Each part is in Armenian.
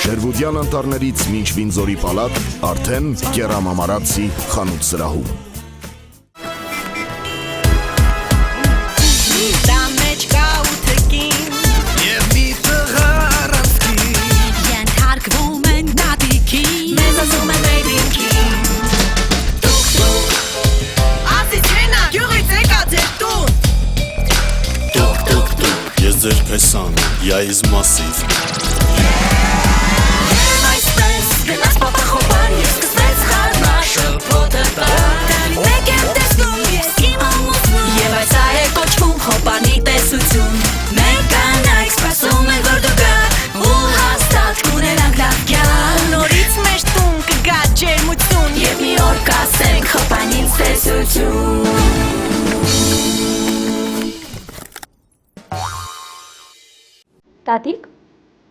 Շերվուդյան անտառներից մինչ Վինձորի պալատ, արդեն Կերամամարացի խանութ սրահում։ Ձեր փեսան, я из массив Այսպես գնաց պապախոբար Ես սկսվեց խարմաշը պոտը Մեկ եմ տեսնում ես իմ ամուսնում Եվ այս այ է կոչվում խոբանի տեսություն Մենք կանայք սպասում են որ դու գաք Ու հաստատ կունենանք լավ կյանք Նորից մեր տուն կգա ջերմություն Եվ մի օր կասենք խոբանից տեսություն Տատիկ,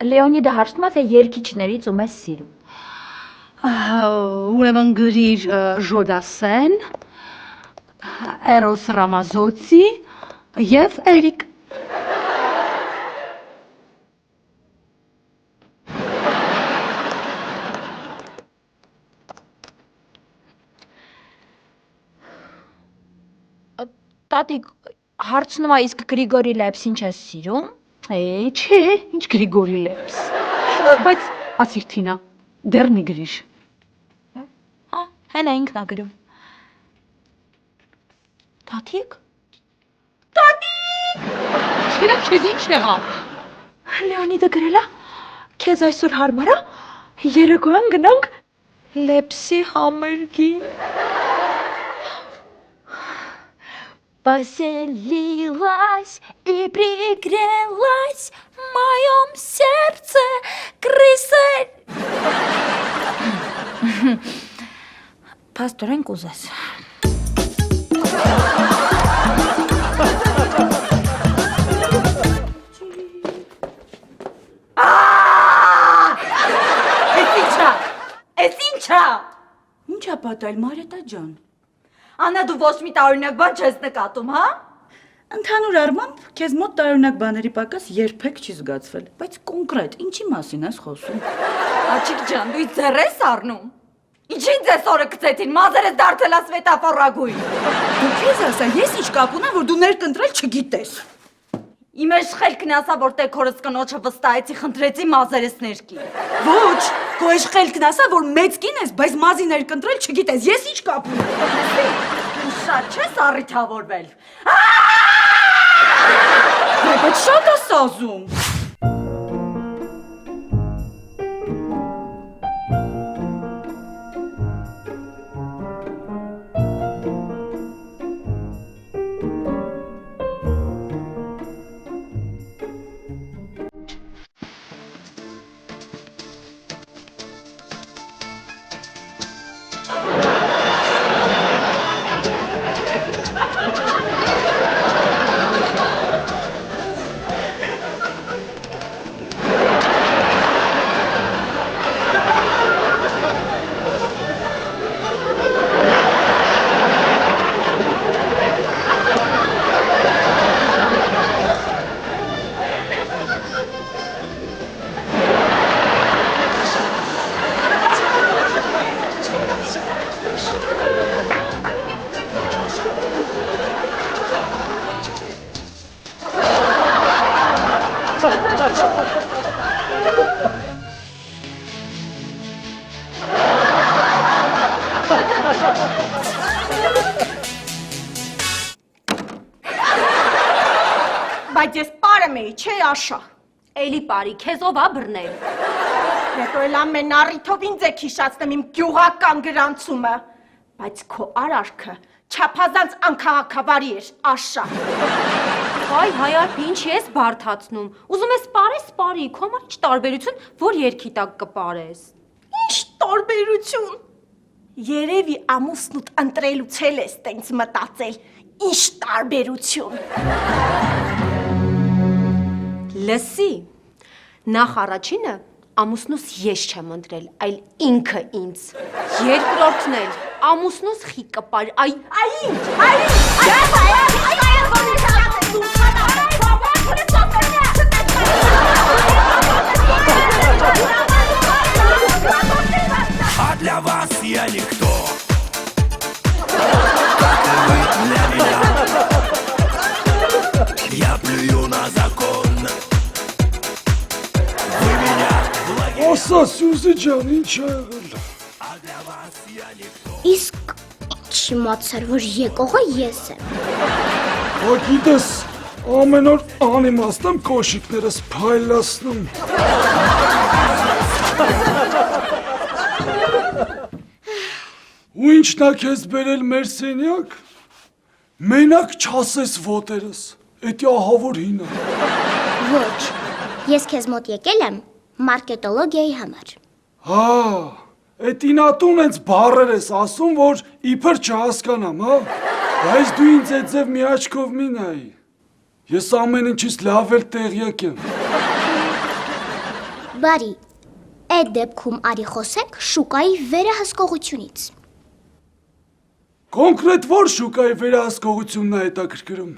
Լեոնիդը հարցնում է, թե երգիչներից ում ես սիրում։ Ուրեմն գրիր Ժոդասեն, Էրոս Ռամազոցի և Էրիկ։ Տատիկ, հարցնում է, իսկ Գրիգորի Լեպսին չես սիրում։ Չէ, ինչ Գրիգորի Լեպս, բայց ասիր Թինա, դեռ մի գրիր։ Հենա ինքն ա գրում։ Տատիկ։ Թինա, քեզ ինչ եղավ։ Լեոնիդը գրել է, քեզ այսօր հարմար է, երեկոյան գնանք Լեպսի համերգին։ Поселилась и пригрелась в моем сердце крыса. Пасторен կուզես։ Էս ինչա։ Ինչա պատել Մարետա ջան։ Անա դու ոչ մի տարօրինակ բան չես նկատում, հա։ Ընդհանուր առմամբ քեզ մոտ տարօրինակ բաների պակաս երբեք չի զգացվել, բայց կոնկրետ ինչի մասին ես խոսում։ Աչիկ ջան, դու ձեռ ես առնում։ Ինչին ձեզ օրը գցեցին, մազերս դարձել ա սվետաֆորագույն։ Դու քեզ ասա, ես ինչ կապ ունեմ, որ դու ներկընտրել չգիտես։ Իմ էշխելքն ասա, որ տեքորս կնոջը վստահեցի, խնդրեցի մազերս ներկի։ Ոչ, քո էշխելքն ասա, որ մեծ կին ես, բայց մազի ներկընտրել չգիտես, ես ինչ կապ ունեմ։ Դու շատ չես առիթավորվել։ Բայց շատ ես ասում։ Բայց ես պարեմ էի, չէ աշա։ Էլի պարի, քեզ ով ա բռնել։ Հետո էլ ամեն առիթով ինձ է քիշացնում իմ գյուղական գրանցումը։ Բայց քո արարքը չափազանց անքաղաքավարի էր, աշա։ Այ հայարփի, ինչ ես բարթացնում։ Ուզում ես պարես, պարի, քո համար ինչ տարբերություն, որ երկի տակ կպարես։ Ինչ տարբերություն։ Երևի ամուսնուդ ընտրելուց էլ ես տենց մտածել։ Ինչ տարբերություն։ Լսի, նախ առաջինը ամուսնուս ես չեմ ընտրել, այլ ինքը ինձ։ Երկրորդն էլ ամուսնուս խի կպար, այ ինչ, Ասա Սյուզի ջան, ինչ ա եղել։ Իսկ ինչ իմացար, որ եկողը ես եմ։ Ա գիտես, ամեն օր անիմաստ եմ կոշիկներս փայլացնում։ Ու ինչն ա քեզ բերել մեր սենյակ։ Մենակ չասես ոտերս, էդի ահավոր հին ա։ Ոչ, ես քեզ մոտ եկել եմ մարքետոլոգիայի համար։ Հա, էդ ինատուն ենց բառեր ես ասում, որ իբր չհասկանամ, հա։ Բայց դու ինձ այդ ձև մի աչքով մի նայի։ Ես ամեն ինչից լավ էլ տեղյակ եմ։ Բարի, այդ դեպքում արի խոսենք շուկայի վերահսկողությունից։ Կոնկրետ որ շուկայի վերահսկողությունն է հետաքրքրում։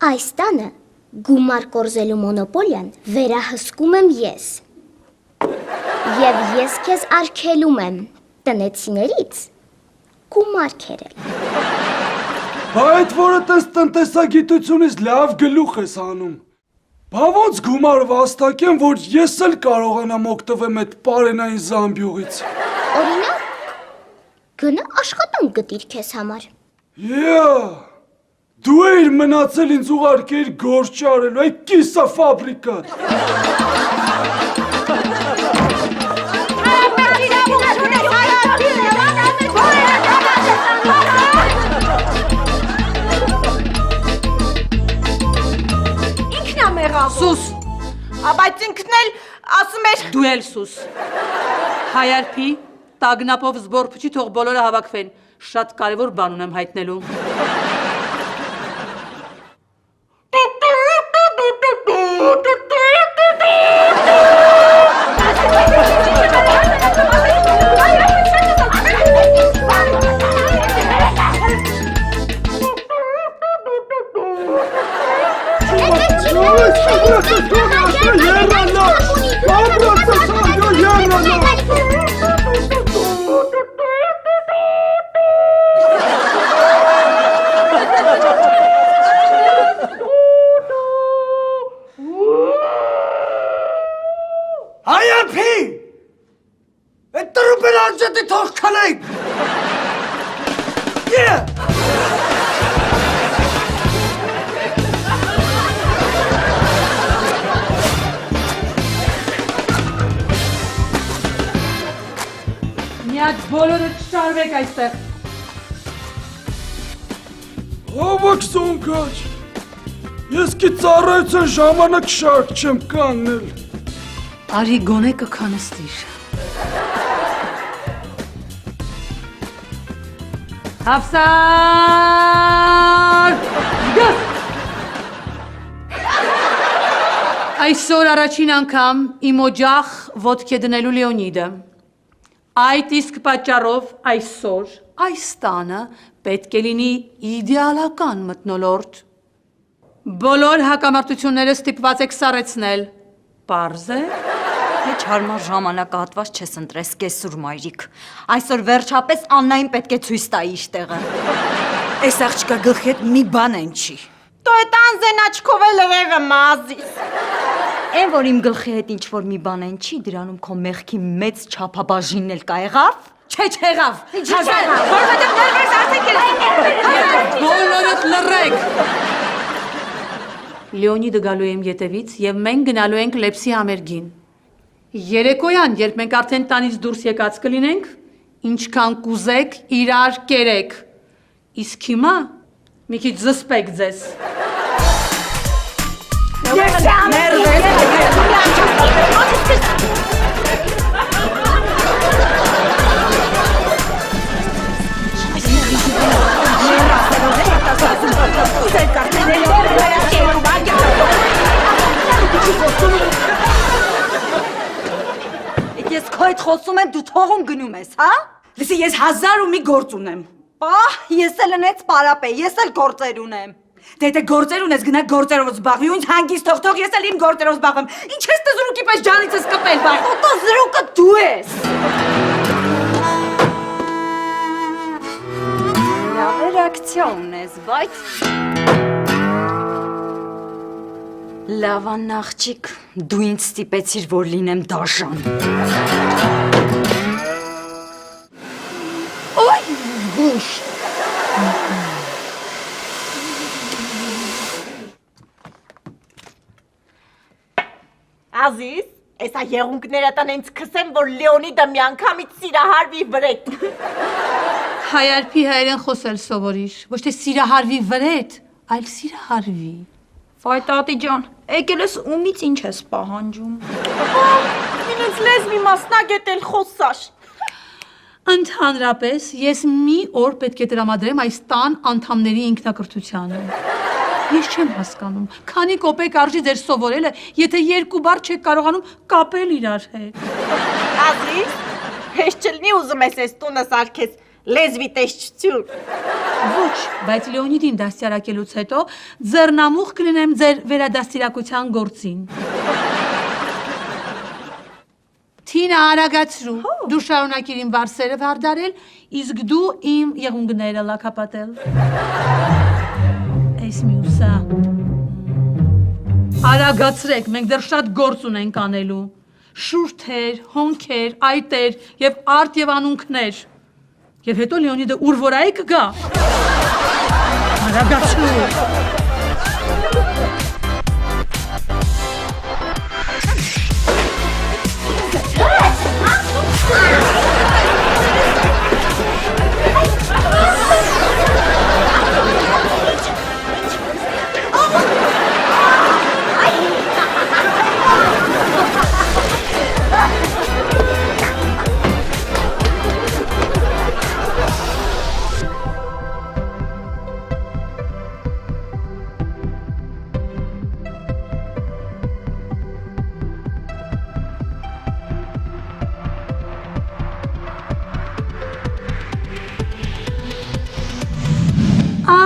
Այս տանը գումար կորզելու մոնոպոլիան վերահսկում եմ ես։ Եվ ես քեզ արգելում եմ տնեցիներից գումար քերել։ Բա այդ որը տես տնտեսագիտությունից լավ գլուխ ես անում։ Բա ոնց գումար վաստակեմ, որ ես էլ կարողանամ օգտվեմ այդ պարենային զամբյուղից։ Օրինակ, գնա աշխատանք գտիր քեզ համար։ Դու էիր մնացել ինձ ուղարկել գործ արելու, այդ կիսա ֆաբրիկատ։ Ինքն է մեղավոր։ Սուս, Բայց ինքն էլ ասում էր դու էլ սուս։ Հայարփի, տագնապով զբոր փչի, թող բոլորը հավաքվեն։ Շատ կարևոր բան ունեմ հայտնելու։ Հայարփի, այդ տրուպել անջատի թող քնենք։ Միած բոլորը չշարվեք այստեղ։ Ավակ զոնգաչ, ես კი ծառայության ժամանակ շարք չեմ կաննել։ Արի գոնե կքանստիր։ Հավսար! Գս! Այսօր առաջին անգամ իմ օջախ ոտք է դնելու Լեոնիդը։ Այդ իսկ պատճառով այսօր այս տանը պետք է լինի իդեալական մթնոլորտ։ Բոլոր հակամարտությունները ստիպված եք սառեցնել։ Պարզ է։ Հեչ հարմար ժամանակահատված չես ընտրես կեսուր մայրիկ։ Այսօր վերջապես Աննային պետք է ցույց տայի իր տեղը։ Այս աղջկա գլխի հետ մի բան են չի։ Դու այդ անզեն աչքով էլ լրեղը մազիս։ Այն որ իմ գլխի հետ ինչ որ մի բան են չի, դրանում քո մեղքի մեծ չափաբաժինն էլ կա եղավ։ Չէ, չեղավ։ Որովհետև ներվես արդեն Բոլորդ լռեք։ Լեոնիդը գալու է իմ ետևից եւ մենք գնալու ենք Լեպսի համերգին։ Երեկոյան, երբ մենք արդեն տանից դուրս եկած կլինենք, ինչքան կուզեք իրար կերեք։ Իսկ հիմա մի քիչ զսպեք ձեզ։ Ես քո հետ խոսում եմ, դու թողում գնում ես, հա? Լսի, ես 1000 ու մի գործ ունեմ։ Ես էլ ընեց պարապ է, ես էլ գործեր ունեմ։ Դե գործեր ունես, գնա գործերով զբաղվի, ու ինձ հանգիստ թող ես էլ իմ գործերով զբաղվեմ։ Ինչ ես տզրուկի պես ջանիցս կպել, բայ։ Զրուկը դու ես։ Լավ ռեակցիա ունես, բայց Լավան աղջիկ, դու ինձ ստիպեցիր, որ լինեմ դաշան։ Օй, գուշ։ Ազիզ, էսա եղունգները տնենց քսեմ, որ Լեոնիդը միանգամից սիրահարվի վրետ։ Հայարփի հայերեն խոսել սովորիր, ոչ թե սիրահարվի վրետ, այլ սիրահարվի։ Վայ տատի ջան, եկել ես ումից ինչ ես պահանջում։ Ինձ լեզվի մասնագետ էլ խոսար։ Ընդհանրապես, ես մի օր պետք է տրամադրեմ այս տան անդամների ինքնակրթությանը։ Ես չեմ հասկանում, քանի կոպեկ արժի ձեր սովորելը, եթե 2 բառ չեք կարողանում կապել իրար հետ։ Ազիզ, հեշտ չլինի ուզում ես այս տունը սարքես լեզվի տեսչություն։ Ոչ, բայց Լեոնիդին դաստիարակելուց հետո ձեռնամուխ կլինեմ ձեր վերադաստիարակության գործին։ Թինա, արագացրու, դու շարունակիր իմ վարսերը վարդարել, իսկ դու իմ եղունգները լաքապատել։ Այս մյուսը։ Արագացրեք, մենք դեռ շատ գործ ունենք անելու։ Շուրթեր, հոնքեր, այտեր և արդ և անունքներ։ Եվ հետո Լեոնիդը ուր որ այ կգա։ Արագացրու։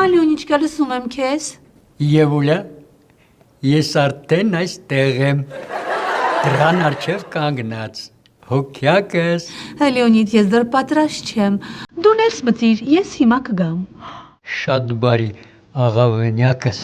Լեոնիչկա, լսում եմ քեզ։ Եվուլա, ես արդեն այստեղ եմ, դրան առջև կանգնած, հոգյակս։ Լեոնիդ, ես դեռ պատրաստ չեմ, դու ներս մտիր, ես հիմա կգամ։ Շատ բարի, աղավենյակս։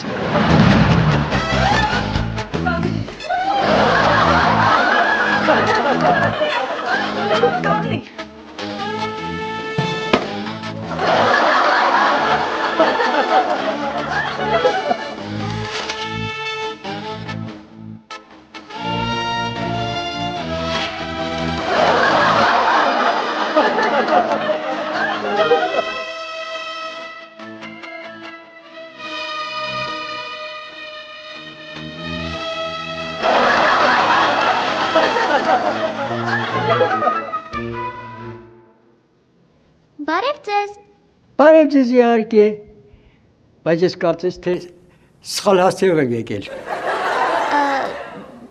Բարև ձեզ։ Բարև ձեզ իհարկե, բայց ես կարծես թե սխալ հասցեով եմ եկել։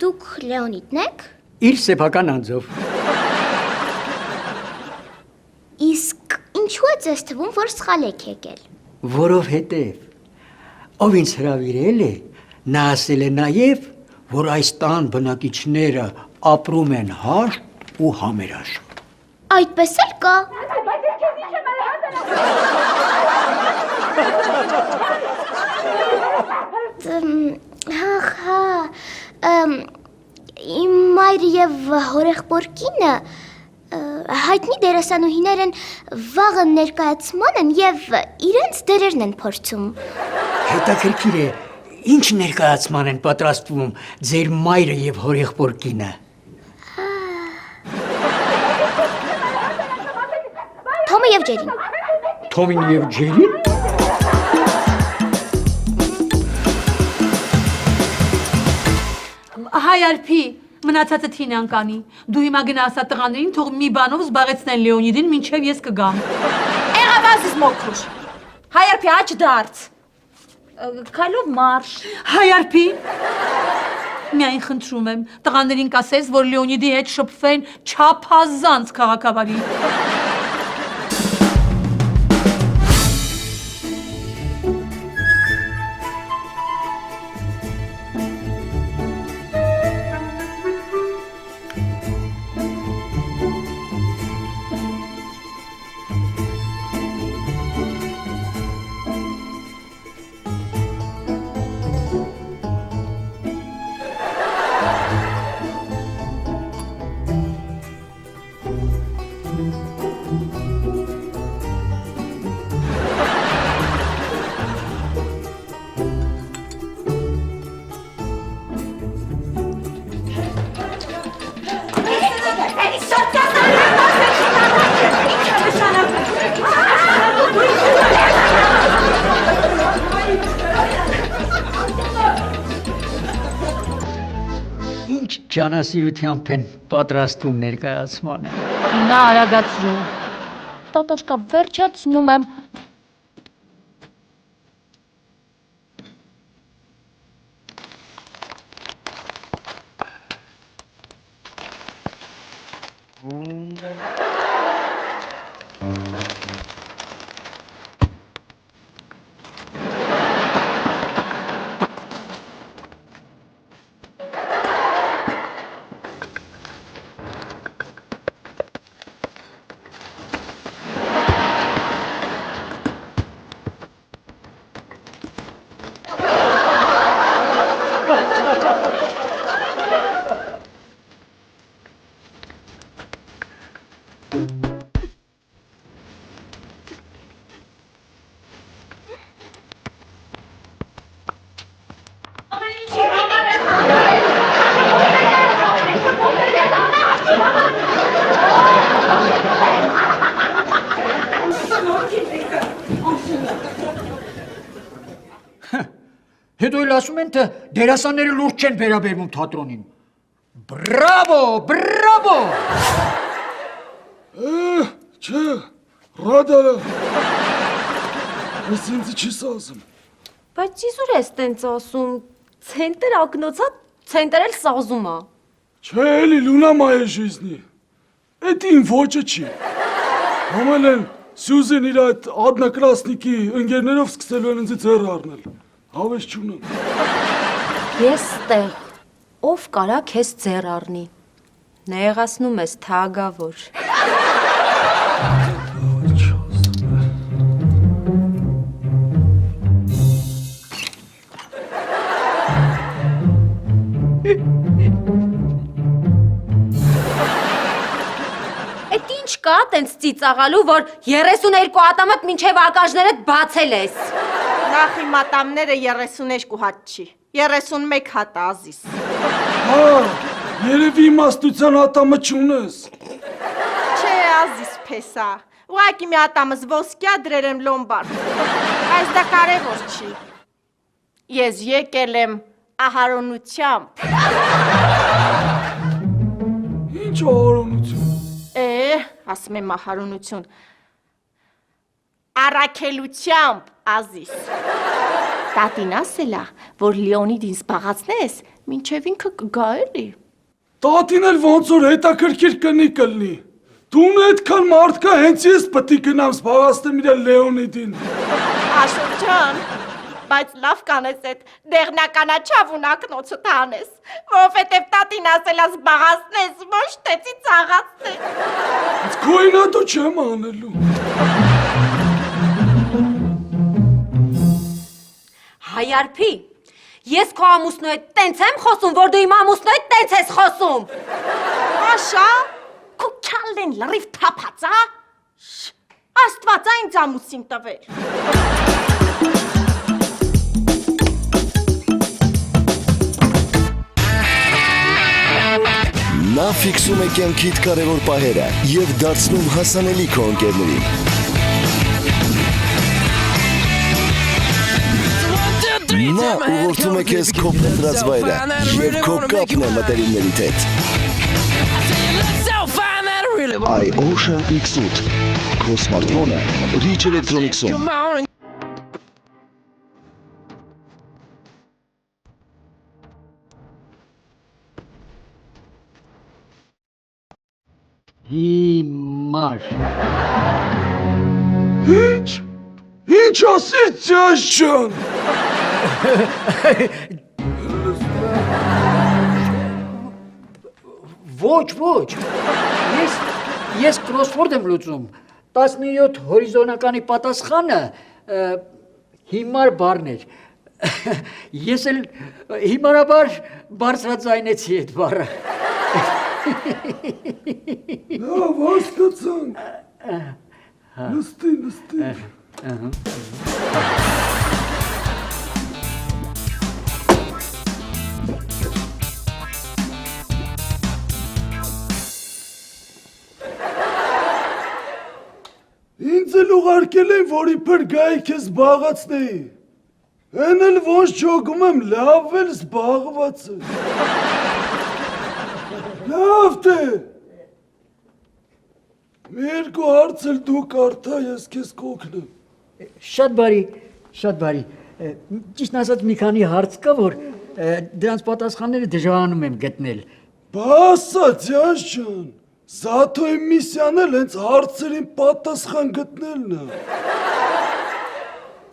Դուք Լեոնիդն եք։ Իր սեփական անձով։ Իսկ ինչու է ձեզ թվում, որ սխալ եք եկել։ Որովհետև ով ինձ հրավիրել է, նա ասել է նաև, որ այս տան բնակիչները ապրում են հաշտ ու համերաշխ։ Այդպես էլ կա։ Իմ մայրը և հորեղբոր-կինը հայտնի դերասանուհիներ են, վաղը ներկայացման են և իրենց դերերն են փորձում։ Հետաքրքիր է, ինչ ներկայացման են պատրաստվում ձեր մայրը և հորեղբոր-կինը։ Թոմը և Ջերին։ Թոմին և Ջերին։ Հայարփի, մնացածը Թինան կանի։ Դու հիմա գնա ասա տղաներին, թող մի բանով զբաղեցնեն Լեոնիդին, մինչև ես կգամ։ Եղավ ազիզ մոքուր։ Հայարփի աջ դարձ։ Քայլով մարշ։ Հայարփի։ Միայն խնդրում եմ, տղաներին կասես, որ Լեոնիդի հետ շփվեն չափազանց քաղաքավարի։ Ջանասիրությամբ են պատրաստում ներկայացմանը։ Նա արագացրու։ Տատոշկա վերջացնում եմ։ Հետո էլ ասում են, թե դերասանները լուրջ չեն վերաբերվում թատրոնին։ Բրավո, բրավո։ Չէ, ռադարա։ Ես ինձ չես ասում։ Բայց իզուր ես տենց ասում, ցենտր ակնոցա, ցենտր էլ սազում է։ Չէ, էլի լունա մայե ժիզնի։ Էդ իմ ոճը չի։ Համել են Սյուզեն իր այդ ադնակրասնիկի ընկերներով սկսելու են ինձ ձեռ առնել։ Հավես չունեմ։ Ես տեղ, ով կարա քեզ ձեռ առնի։ Նեղացնում ես թագավոր։ Էդ ինչ կա տենց ծիծաղալու, որ 32 ատամդ մինչև ակաժներդ բացել ես։ Նախ իմ ատամները 32 հատ չի, 31 հատ ազիս։ Հա, երևի իմաստության ատամը չունես։ Չէ, ազիս փեսա, ուղղակի մի ատամս ոսկյա դրել եմ լոմբարդ, այս դա կարևոր չի։ Ես եկել եմ ահարոնությամբ։ Ինչ ահարոնություն։ Ասում եմ ահարոնություն, առաքելությամբ ազիս։ Տատին ասելա, որ Լեոնիդին զբաղացնես, մինչև ինքը կգա էլի։ Տատին էլ ոնց որ հետաքրքիր կլինի։ Դուն այդքան մարդ կա, հենց ես պետք է գնամ զբաղացնեմ իր Լեոնիդին։ Աշոտ ջան, բայց լավ կանես այդ դեղնականաչավ ունակնոցը տանես, որովհետև տատին ասելա զբաղացնես, ոչ թե ծիծաղացնես։ Բայց քոյնատու չեմ անելու։ Հայարփի, ես քո ամուսնու հետ տենց եմ խոսում, որ դու իմ ամուսնու հետ տենց ես խոսում։ Աշա, քո քալեն լրիվ թափած, հա։ Աստվածա ինձ ամուսին տվել։ Նա ֆիքսում է կյանքիդ կարևոր պահերը և դարձնում հասանելի քո ընկերներին։ Նա ուղղորդում է քեզ քո փնտրած վայրը և քո կապն է մտերիմներիդ հետ։ iOcean X8 քո սմարթֆոնը Rich Electronics-ում։ Հիմար։ Ինչ ասիր ճաշ ջան։ Ոչ, ես կրոսվորդ եմ լուծում, 17 հորիզոնականի պատասխանը հիմար բառն էր, ես էլ հիմարաբար բարձրաձայնեցի այդ բառը։ Լավ, հասկացանք։ Նստի։ Ինձ էլ ուղարկել են, որ իբր գայի քեզ զբաղացնեի։ Էն էլ ոնց չոգում եմ, լավ էլ զբաղված է։ Լավ թե։ Երկու հարց էլ դու կարդա, ես քեզ կօգնեմ։ Շատ բարի։ Ճիշտն ասած մի քանի հարց կա, որ դրանց պատասխանները դժվարանում եմ գտնել։ Բասա ձյազ ջան, Զաթոյի միսիան էլ հենց հարցերին պատասխան գտնելն է։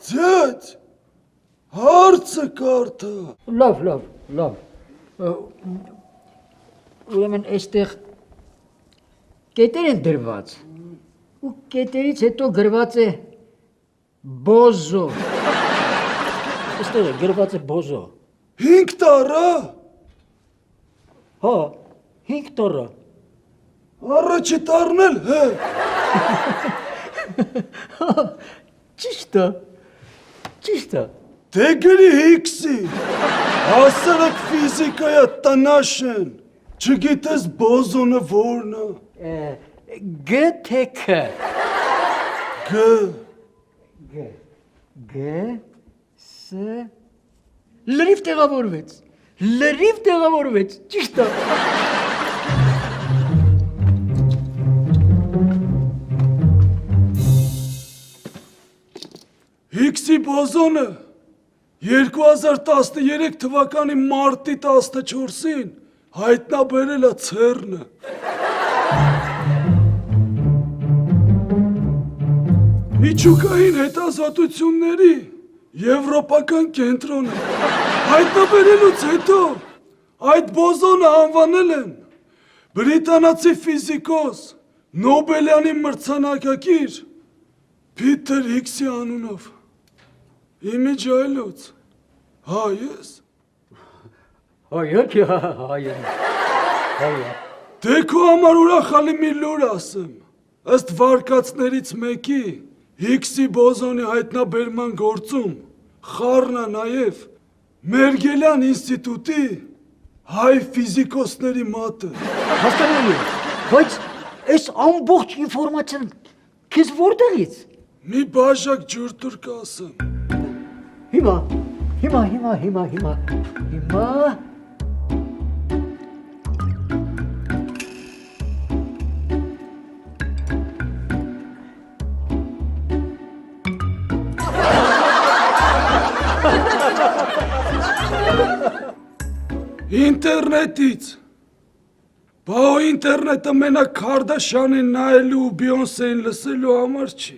Ձյաձ, հարցը կարդա։ Լավ։ Ուրեմն այստեղ կետեր են դրված ու կետերից հետո գրված է բոզո։ Այստեղ գրված է բոզո։ 5 տարա։ Հա, 5 տարա։ Առաջի տարնել հե։ Ճիշտ է։ Դե գրի հիքսի։ Հասարակ ֆիզիկայա տնաշ են։ Չգիտես բոզոնը որն է։ Գ թե Ք։ Գ Ս լրիվ տեղավորվեց, ճիշտ է։ Հիքսի բոզոնը 2013 թվականի մարտի 14-ին հայտնաբերել է ՑԵՌՆ-ը։ Միջուկային հետազոտությունների եվրոպական կենտրոնը հայտնաբերելուց հետո այդ բոզոնը անվանել են բրիտանացի ֆիզիկոս Նոբելյանի մրցանակակիր Փիթեր Հիքսի անունով։ Իմիջ այլոց, հա ես։ Հայ։ Դե քո համար ուրախալի մի լուր ասեմ, ըստ վարկածներից մեկի Հիքսի բոզոնի հայտնաբերման գործում խառն է նաև Մերգելյան ինստիտուտի հայ ֆիզիկոսների մատը։ Հասկանալի է, բայց այս ամբողջ ինֆորմացիան քեզ որտեղից։ Մի բաժակ ջուրտուր կասեմ։ Հիմա։ Ինտերնետից։ Բա ինտերնետը մենակ Քարդաշյանին նայելու ու Բիոնսեին լսելու համար չի։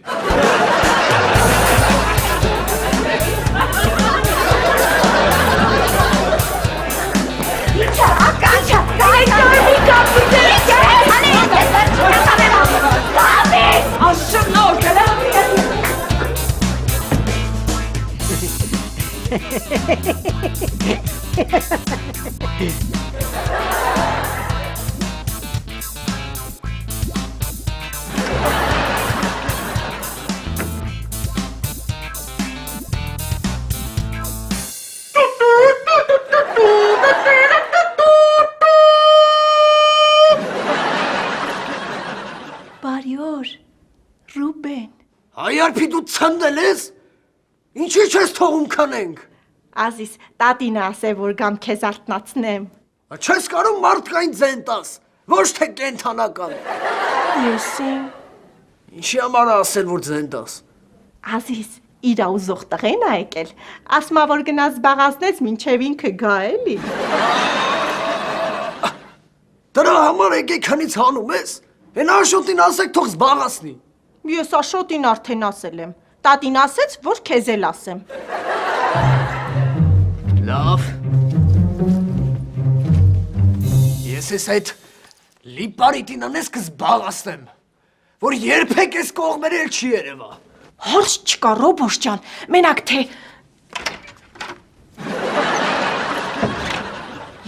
Բարի օր, Ռուբեն։ Հայարփի դու ցնդել ես։ Ինչի՞ չես թողում քնենք։ Ազիզ, տատին ասե, որ գամ քեզ արթնացնեմ։ Չես կարող մարդկային ձեն տաս, ոչ թե կենթանական։ Եսին։ Ինչի համար ասել, որ ձեն տաս։ Ազիզ, իրա ուզող տղեն ա եկել, ասմա, որ գնաց զբաղացնեց, մինչև ինքը գա էլի։ Դրա համար եկեք հնից հանում ես։ Են Աշոտին ասեք թող զբաղացնի։ Ես Աշոտին արդեն ասել եմ։ Տատին ասեց, որ քեզ էլ ասեմ։ Լավ։ Ես ես այդ լիպարիտինան ես կզբաղացնեմ, որ երբեք ես կողմեր էլ չի երևա։ Հարց չկա, Ռոբոս ջան, մենակ թե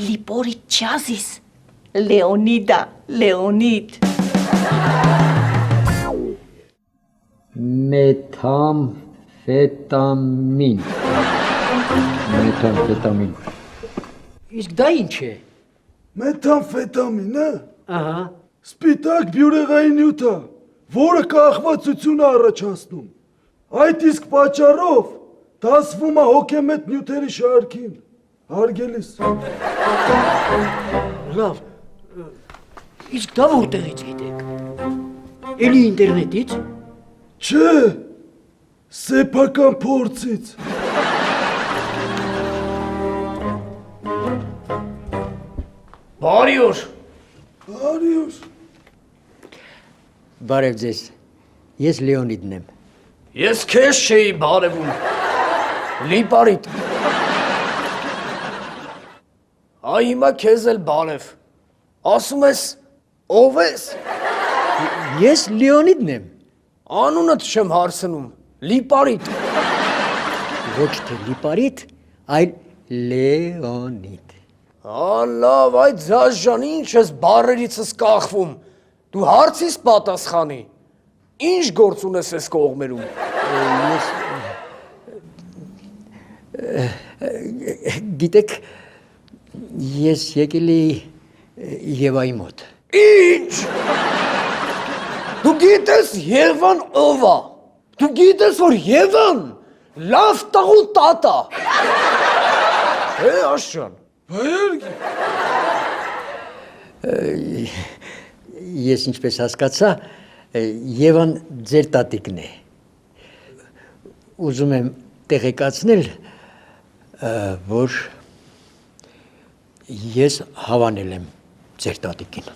Լիպորիտ չազիս, Լեոնիդա, Լեոնիդ։ Մեթամֆետամին։ Իսկ դա ինչ է։ Մեթամֆետամինը։ Ահա։ Սպիտակ բյուրեղային նյութ է, որը կախվածություն է առաջացնում։ Այդ իսկ պատճառով դասվում է հոգեմետ նյութերի շարքին։ Հարգելիս։ Լավ։ Իսկ դա որտեղից գիտեք։ Էլի ինտերնետից։ Չէ, սեփական փորձից։ Բարի օր։ Բարի օր։ Բարև ձեզ։ Ես Լեոնիդն եմ։ Ես քեզ չէի բարևում։ Լիպարիտ։ Այ հիմա քեզ էլ բարև։ Ասում ես ով ես։ Ես Լեոնիդն եմ։ Անունդ չեմ հարցնում։ Լիպարիտ։ Ոչ թե Լիպարիտ, այլ Լեոնիդ։ Լավ, այդ զաժան ինչ ես բարերիցս կախվում։ Դու հարցիս պատասխանի։ Ինչ գործ ունես ես կողմերում։ Գիտեք, ես եկել էի Եվայի մոտ։ Ինչ։ Դու գիտես Եվան ով է։ Դու գիտես որ Եվան լավ տղու տատա։ Չէ, աշճան։ Ես ինչպես հասկացա, Եվան ձեր տատիկն է։ Ուզում եմ տեղեկացնել, որ ես հավանել եմ ձեր տատիկին։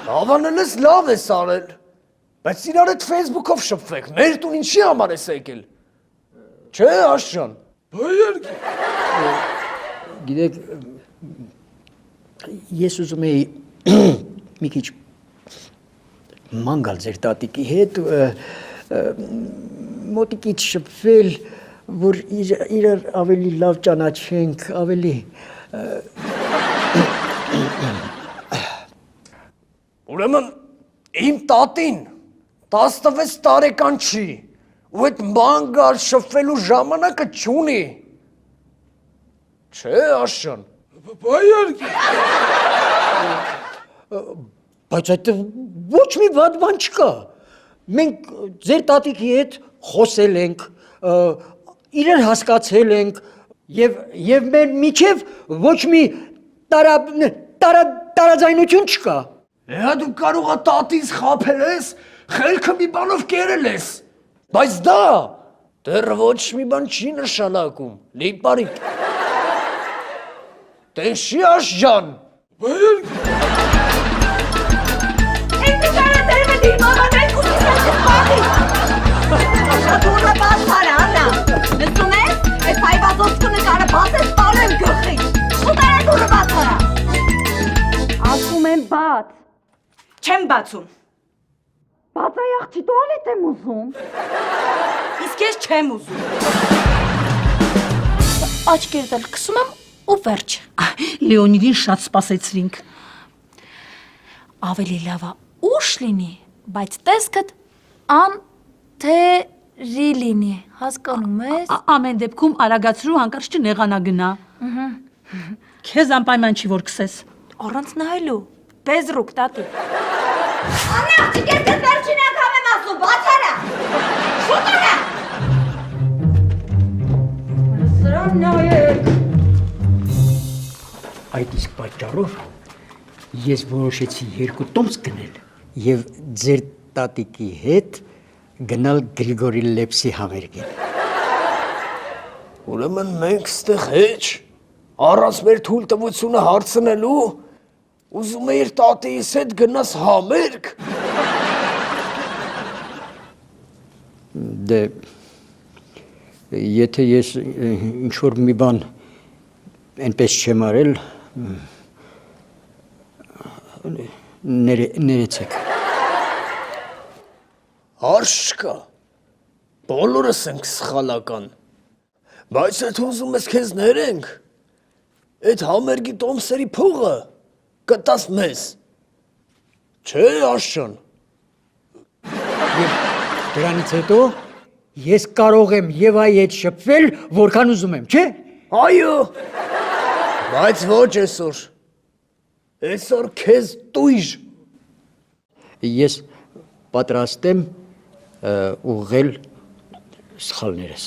Հավանել ես լավ ես արել, բայց իրար հետ Facebook-ով շփվեք, մեր տուն ինչի համար ես եկել։ Չէ, աշճան։ Գիտեք, ես ուզում էի մի քիչ ման գալ ձեր տատիկի հետ, մոտիկից շփվել, որ իրար ավելի լավ ճանաչենք, ավելի… Ուրեմն, իմ տատին 16 տարեկան չի, ու այդ ման գալ շփվելու ժամանակը չունի։ Չէ, աշճան։ Բայց այդ ոչ մի վատ բան չկա։ Մենք ձեր տատիկի հետ խոսել ենք, իրեն հասկացել ենք, և մեր միջև ոչ մի տարաձայնություն չկա։ Հա դու կարող է տատից խաբել ես, խելքը մի բանով կերել ես, բայց դա դեռ ոչ մի բան չի նշանակում, Լիպարիտ։ Տենշի աշճան։ Շատուրը բացար, Աննա։ Լսում ես, այս հայվազոցկը նկարը բաց ես պարեմ գլխի։ Շուտ արա դուրը բացարա։ Ասում եմ բաց։ Չեմ բացում։ Բացայ աղջի տուալետ եմ ուզում։ Իսկ ես չեմ ուզում։ Աչքերդ էլ քսում եմ ու վերջ։ Լեոնիդին շատ սպասեցրինք։ Ավելի լավ է ուշ լինի, բայց տեսքդ անթերի լինի, հասկանում ես։ Ամեն դեպքում արագացրու հանկարծ չնեղանա գնա։ Քեզ անպայման չի որ քսես։ Առանց նայելու, բեզրուկ տատի։ Աննա, աղջիկ, ես դες վերջին անգամ եմ ասում, բացարա։ Շուտ արա։ Սրան նայեք։ Այդ իսկ պատճառով ես որոշեցի 2 տոմս գնել և ձեր տատիկի հետ գնալ Գրիգորի Լեպսի համերգին։ Ուրեմն մենք ստեղ հեչ, առանց մեր թույլտվությունը հարցնելու, ուզում էիր տատիս հետ գնաս համերգ։ Դե, եթե ես ինչ-որ մի բան այնպես չեմ արել, ներեցեք։ Հարց չկա, բոլորս ենք սխալական, բայց այդ ուզում ես քեզ ներենք, այդ համերգի տոմսերի փողը կտաս մեզ, չէ աշճան։ Եվ դրանից հետո ես կարող եմ Եվայի հետ շփվել, որքան ուզում եմ, չէ։ Այո, բայց ոչ այսօր, այսօր քեզ տույժ։ Ես պատրաստ եմ ուղղել սխալներս։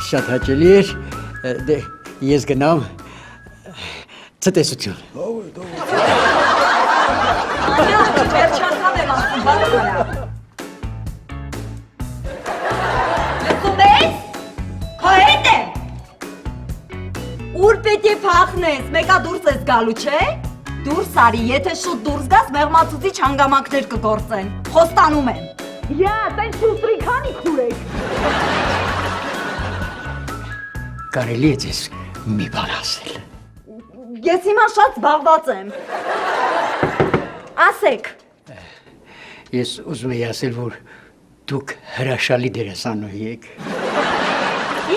Շատ հաճելի էր, դե ես գնամ, ցտեսություն։ Վերջացավ եմ ասում, բարձրա։ Լսում ես? Քո հետ եմ։ Ուր պիտի փախնես, մեկա դուրս ես գալու, չէ՞։ Դուրս արի, եթե շուտ դուրս գաս, մեղմացուցիչ հանգամանքներ կգործեն։ Խոստանում եմ։ Յա, տեն շուստրի քանի քուրեք։ Կարելի է ձեզ մի բան ասել։ Ես հիմա շատ զբաղված եմ։ Ասեք։ Ես ուզում եի ասել, որ դուք հրաշալի դերասանուհի եք։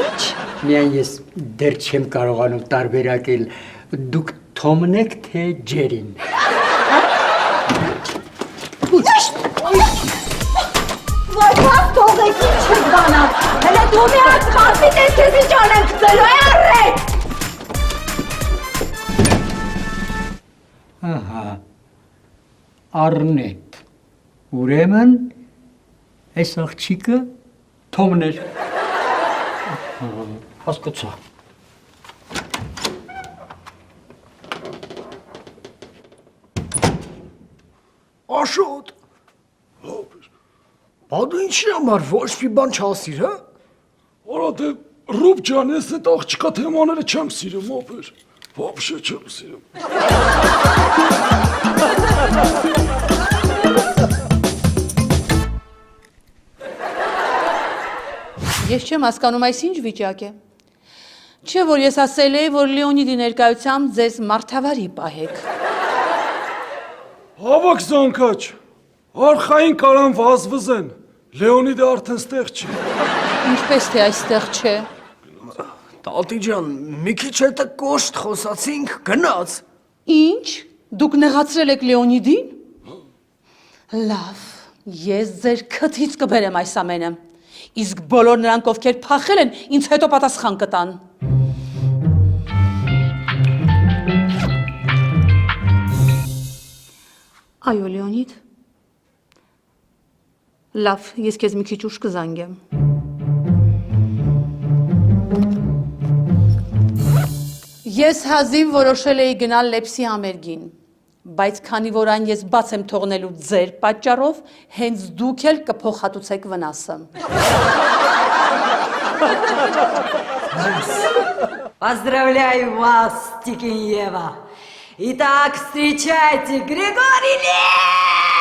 Ինչ։ Միայն ես դեռ չեմ կարողանում տարբերակել դուք Թոմն եք թե Ջերին։ Վայ, բաց թողեք, ինչ եք բանալ։ Հələ դու մի հատ խասի տես քեզ ինչ անեմ գցելու, առեք։ Ահա, Արնետ, ուրեմն, այս աղջիկը Թոմն էր։ Հասկացա։ Աշոտ։ Բա դու ինչի համար ոչ մի բան չասիր, հա։ Արա դե Ռուբ ջան, ես այդ աղջկա թեմաները չեմ սիրում, ով էր։ Вообще չեմ սիրում։ Ես չեմ հասկանում այս ինչ վիճակ է։ Չէ որ ես ասել էի, որ Լեոնիդի ներկայությամբ ձեզ մարդավարի պահեք։ Հավաք զոնքաչ, արխային կարան վազվզեն, Լեոնիդը արդեն ստեղ չի։ Ինչպես թե այստեղ չէ։ Տատի ջան, մի քիչ հետը կոշտ խոսացինք, գնաց։ Ինչ, դուք նեղացրել եք Լեոնիդին։ Լավ, ես ձեր քթից կբերեմ այս ամենը, իսկ բոլոր նրանք, ովքեր փախել են, ինձ հետո պատասխան կտան։ Այո, Լեոնիդ։ Լավ, ես քեզ մի քիչ ուշ կզանգեմ։ Ես հազիվ որոշել էի գնալ Լեպսի համերգին, բայց քանի որ այն ես բաց եմ թողնելու ձեր պատճառով, հենց դուք էլ կփոխհատուցեք выносը։ Поздравляю вас, Тикинева. Итак, встречайте, Григорий Лепс!